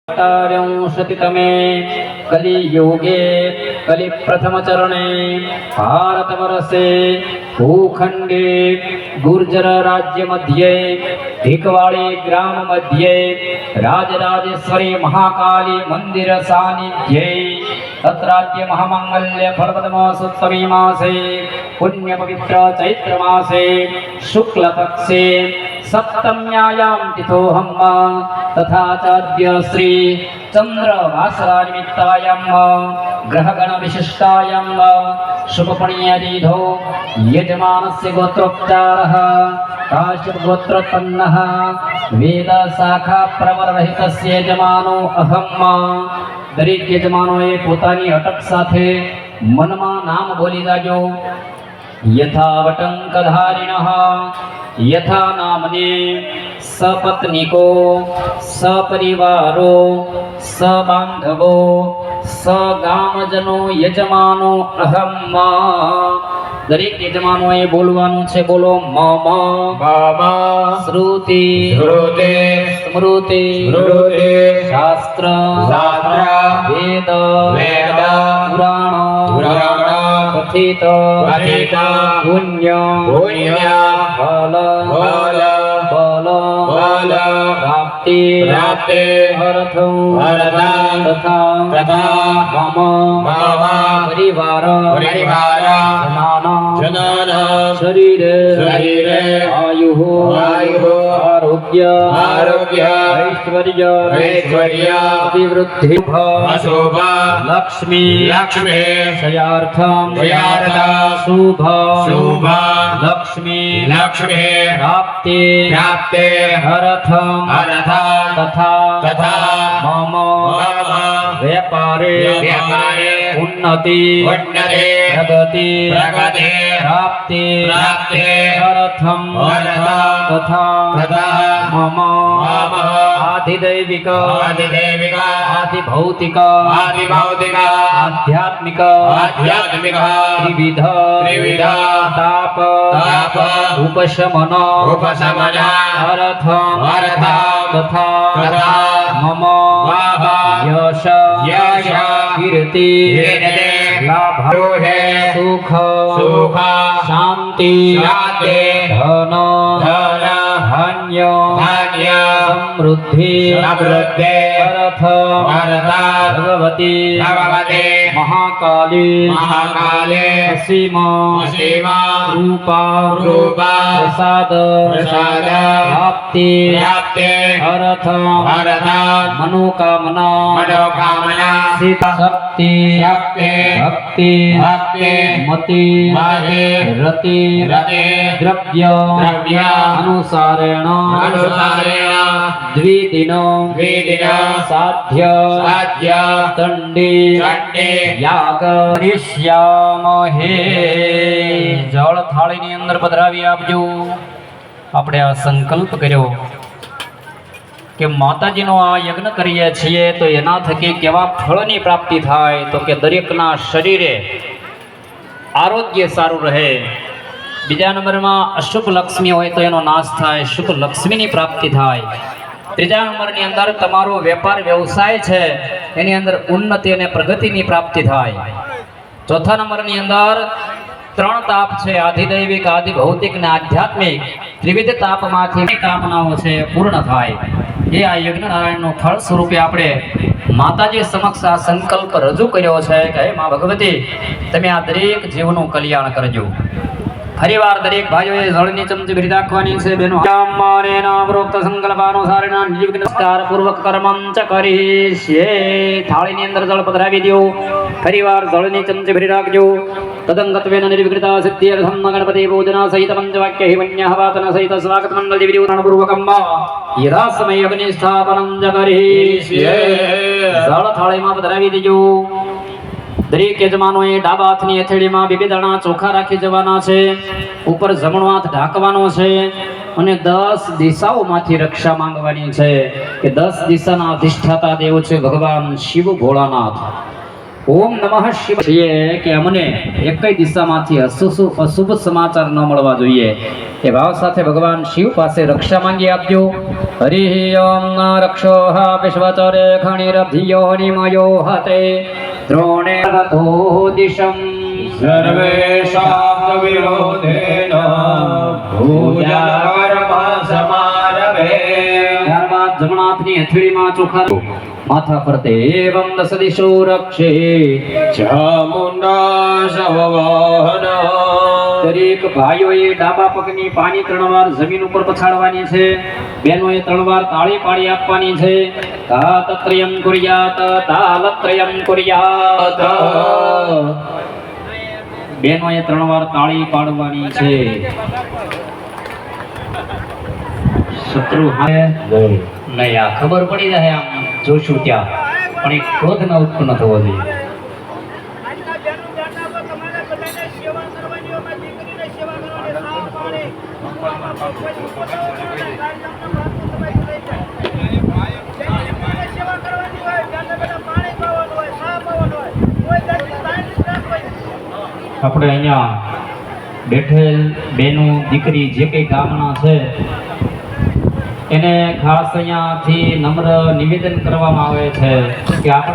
अष्टाविंशतितमे कलियुगे कलिप्रथमचरणे भारतवर्षे भूखण्डे गुर्जर राज्य मध्ये भिकवाड़ी ग्राम मध्ये राजराजेश्वरी महाकाली मंदिर सानिध्ये तत्राद्य महामंगल्य फलपदमासोत्सवी मासे पुण्य पवित्र चैत्र मासे शुक्ल पक्षे सप्तम्यायां तिथोहम तथा चाद्य श्री चंद्र वासरा निमित्तायां ग्रहगण विशिष्टायां शुभपणीयतिथौ यजमानस्य गोत्रोपचारः काश्यप गोत्रोत्पन्नः वेद शाखा प्रवररहितस्य यजमानो अहम्। दरेक यजमानोए पोतानी अटक साथे मनमा नाम बोली जाजो। यथा वटंकधारिणः यथा नामने सपत्निको सपरिवारो सबांधवो सगामजनो यजमानो अहम्। दरेक यजमानोए बोलवानुं छे। बोलो मम मम श्रुति श्रुति स्मृति स्मृति शास्त्र शास्त्र वेद वेद पुराण पुराण कथित कथित पुण्य पुण्य फल फल बल बल प्राप्ति प्राप्ति अर्थ अर्थ तथा तथा मम मम परिवार परिवार जनानां जनानां शरीरे शरीरे आयुः आयुः आरोग्य आरोग्य ऐश्वर्य ऐश्वर्य अभिवृद्धि अशुभ लक्ष्मी लक्ष्मी क्षयार्थं शुभ शुभ लक्ष्मी लक्ष्मी प्राप्ति प्राप्ते अर्थम् अर्थ तथा तथा मम मम व्यापारे व्यापारे उन्नति उन्नति प्रगति प्रगति प्राप्ति प्राप्ते अर्थम् अर्थ तथा तथा मम मम आधिदैविक आदिदेविक आधिभौतिक आदिभौतिक आध्यात्मिक आध्यात्मिक त्रिविध त्रिविध ताप ताप उपशमन उपशमन अर्थम् अर्थ तथा तथा मम मम यश यश कीर्ति कीर्ति लाभ रोहे सुख सुख शांति शांति धन धन धान्य धान्य समृद्धि समृद्धि अर्थ अर्थ भगवती भगवती महाकाली महाकाली असीम असीम रूपा रूपा प्रसाद प्रसाद प्राप्ति प्राप्ते अर्थ अर्थ मनोकामना मनोकामना सीता शक्ति शक्ति भक्ति भक्ति मति मति रति रति द्रव्य द्रव्य अनुसारेण अनुसारेण द्विदिन द्विदिन साध्य साध्य दंडी दंडी याग करिष्यामहे। जल थाळीની અંદર પધરાવી આપજો। આપણે આ સંકલ્પ કર્યો કે માતાજીનો આ યજ્ઞ કરીએ છીએ તો એના થકી કેવા ફળની પ્રાપ્તિ થાય તો કે દરેકના શરીરે આરોગ્ય સારું રહે। બીજા નંબરમાં અશુભ લક્ષ્મી હોય તો એનો નાશ થાય, શુભ લક્ષ્મીની પ્રાપ્તિ થાય। ત્રીજા નંબરની અંદર તમારો વેપાર વ્યવસાય છે એની અંદર ઉન્નતિ અને પ્રગતિની પ્રાપ્તિ થાય। ચોથા નંબરની અંદર ત્રણ તાપ છે, આધિદૈવિક આધિભૌતિક અને આધ્યાત્મિક ત્રિવિધ તાપમાંથી કામનાઓ છે પૂર્ણ થાય। એ આ યજ્ઞ નારાયણનું ફળ સ્વરૂપે આપણે માતાજી સમક્ષ આ સંકલ્પ રજૂ કર્યો છે કે હે મા ભગવતી તમે આ દરેક જીવનું કલ્યાણ કરજો। ફરીવાર દરેક ભાઈઓએ જળની ચમચી ભરી રાખવાની છે બેનો। પ્રોક્ત સંકલ્પાનુસારેના નમસ્કાર પૂર્વક કર્મં ચ કરીશ્યે। થાળીની અંદર જળ પધરાવી દો। ફરીવાર જળની ચમચી ભરી રાખજો। તદંગત્વેન નિર્વિઘ્નતા સિદ્ધ્યર્થમ ગણપતિ પૂજના સહિત પંચવાક્ય હિવન્ય હવાતન સહિત સ્વાગત મંડળ વિધિ પૂર્વકમ યથા સમય અગ્નિ સ્થાપનં ચ કરીશ્યે। જળ થાળીમાં પધરાવી દેજો। દરેક યજમાનોએ ડાબા હાથની હથેળીમાં બે દાણા ચોખા રાખી જવાના છે। ઉપર જમણો હાથ ઢાંકવાનો છે અને 10 દિશાઓમાંથી રક્ષા માંગવાની છે કે 10 દિશાના અધિષ્ઠાતા દેવ છે ભગવાન શિવ ભોળાનાથ। ઓમ નમઃ શિવાય કે અમને એકય દિશામાંથી અશુભ સમાચાર ન મળવા જોઈએ એ ભાવ સાથે ભગવાન શિવ પાસે રક્ષા માંગી આપજો. હરિ ઓમ રક્ષો વિશ્વચરે ખણિરધિયો નિમયો હતે દ્રોણે રથો દિશમ સર્વેષાં વિરોધેન પૂજા કર્મ સમારભે. ત્યારબાદ જમણા હાથની હથેળીમાં ચોખા માથા ફરતે એવં દસ દિશો રક્ષે ચામુંડા સવવાહન. દરેક ભાઈઓએ ડાબા પગની પાની 3 વાર જમીન ઉપર પછાડવાની છે. બહેનોએ 3 વાર તાળી પાડી આપવાની છે. તાતત્રયમ કુર્યાત તાલત્રયમ કુર્યાત. બહેનોએ 3 વાર તાળી પાડવાની છે. શત્રુ હારે નહીં આ ખબર પડી જાય આમ જોશું ત્યાં પણ એક ક્રોધ ન ઉત્પન્ન થવો જોઈએ. આપણે અહીંયા બેઠેલ બેનો દીકરી જે કઈ ગામના છે એને ખાસ અહીંયાથી નમ્ર નિવેદન કરવામાં આવે છે કે આપણા